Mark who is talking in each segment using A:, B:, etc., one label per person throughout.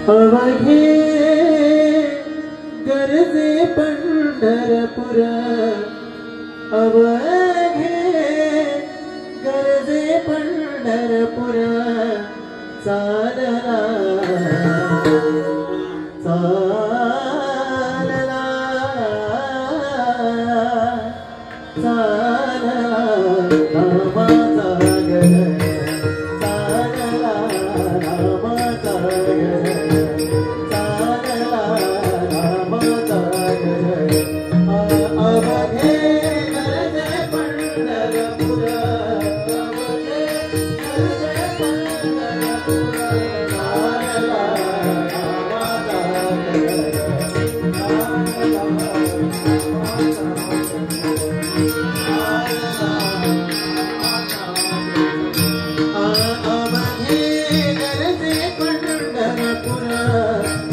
A: अवघे गरजे पंढरपुर, अवघे गरजे पंढरपुर, चालला चालला चालला नामाचा गजर, चालला नामाचा गजर, चालला नामाचा गजर. अवघे गरजे पंढरपुर,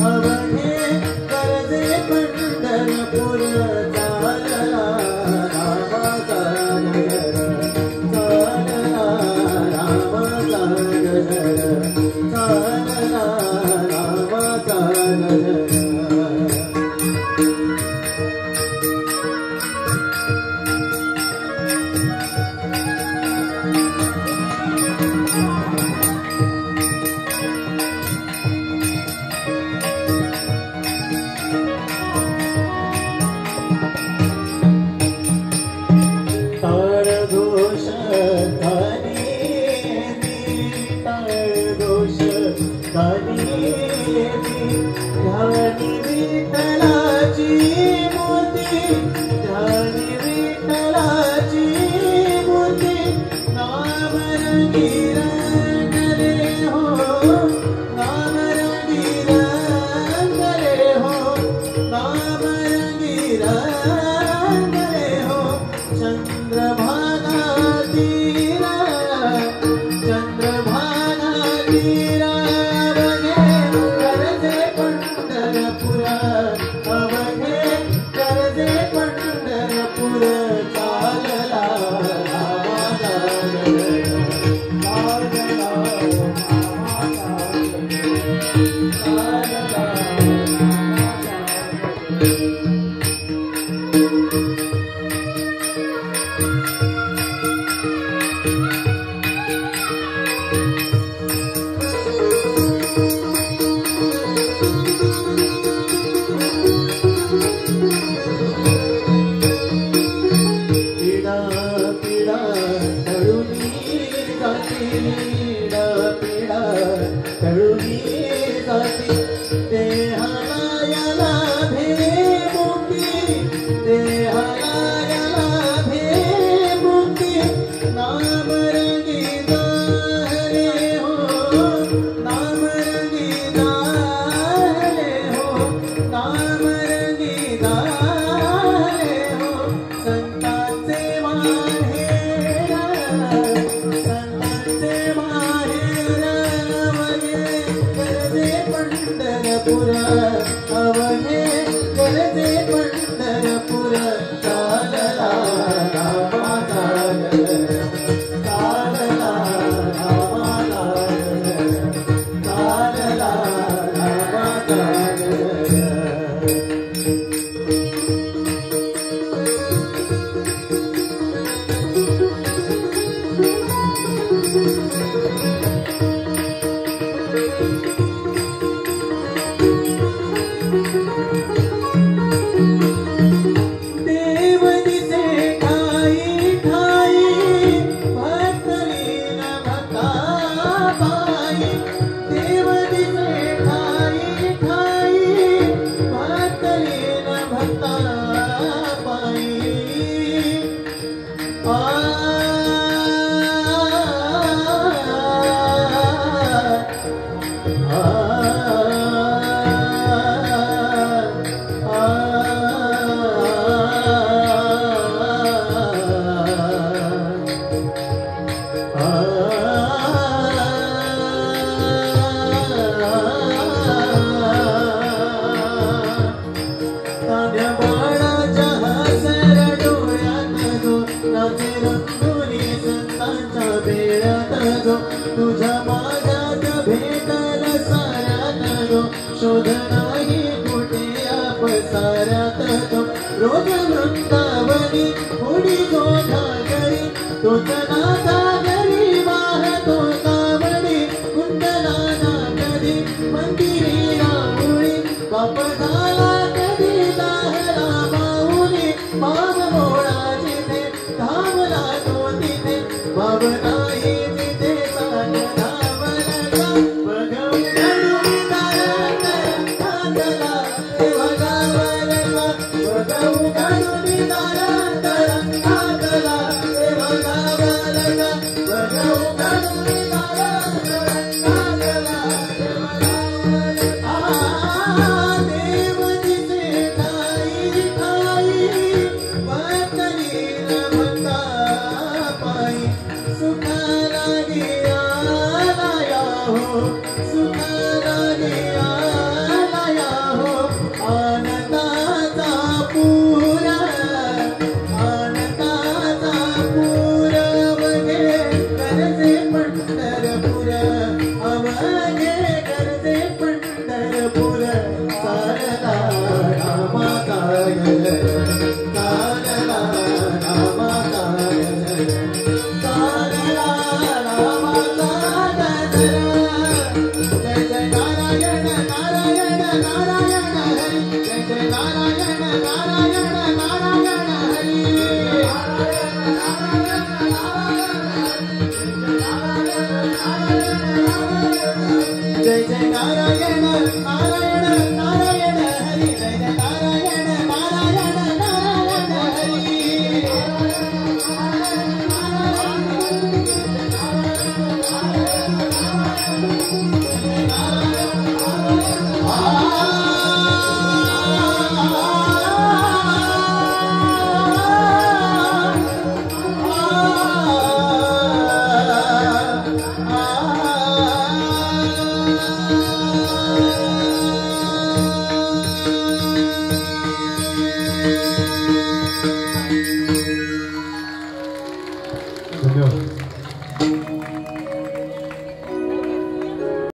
A: अवघे गरजे पंढरपुर, चालला नामाचा गजर, चालला नामाचा ध्यानी विठ्ठलाची मूर्ती, ध्यानी विठ्ठलाची मूर्ती, नाम रंगी रंगले हो, नाम रंगी रंगले हो, नाम रंगी रंगले हो. चंद्रभागा तीरा, चंद्रभागा तीरा, अवघे गरजे पंढरपुर, चालला नामाचा गजर, चालला नामाचा गजर, चालला नामाचा गजर. कळुनी जाती देहाला याला भेमुक्ती, देहाला याला भेमुक्ती, नाम रंगी जाहले हो, नाम रंगी जाहले हो, नाम रंगी जाहले हो. संतांचे माहेर, संतांचे माहेर, पंढरपुर, अवघे गरजे पंढरपुर, चालला नामाचा गजर, चालला नामाचा गजर, चालला नामाचा गजर. तुझ्या माझ्यात भेटल साऱ्यात गो तोच नाथा घरी वाहतो कावडी कुंडलाना कधी मंदिरी राहुळी बाप झाला कधी जाहला माऊली बाब मोळा जिथे धावला तो तिथे बाब नाही जिथे सांग धावला बघून घडून तारक हातला ते बघावला बघून घडून तारक हातला ते बघावला बघून घडून तारक हातला ते बघावला देव जिथे ठाई ठाई वतनी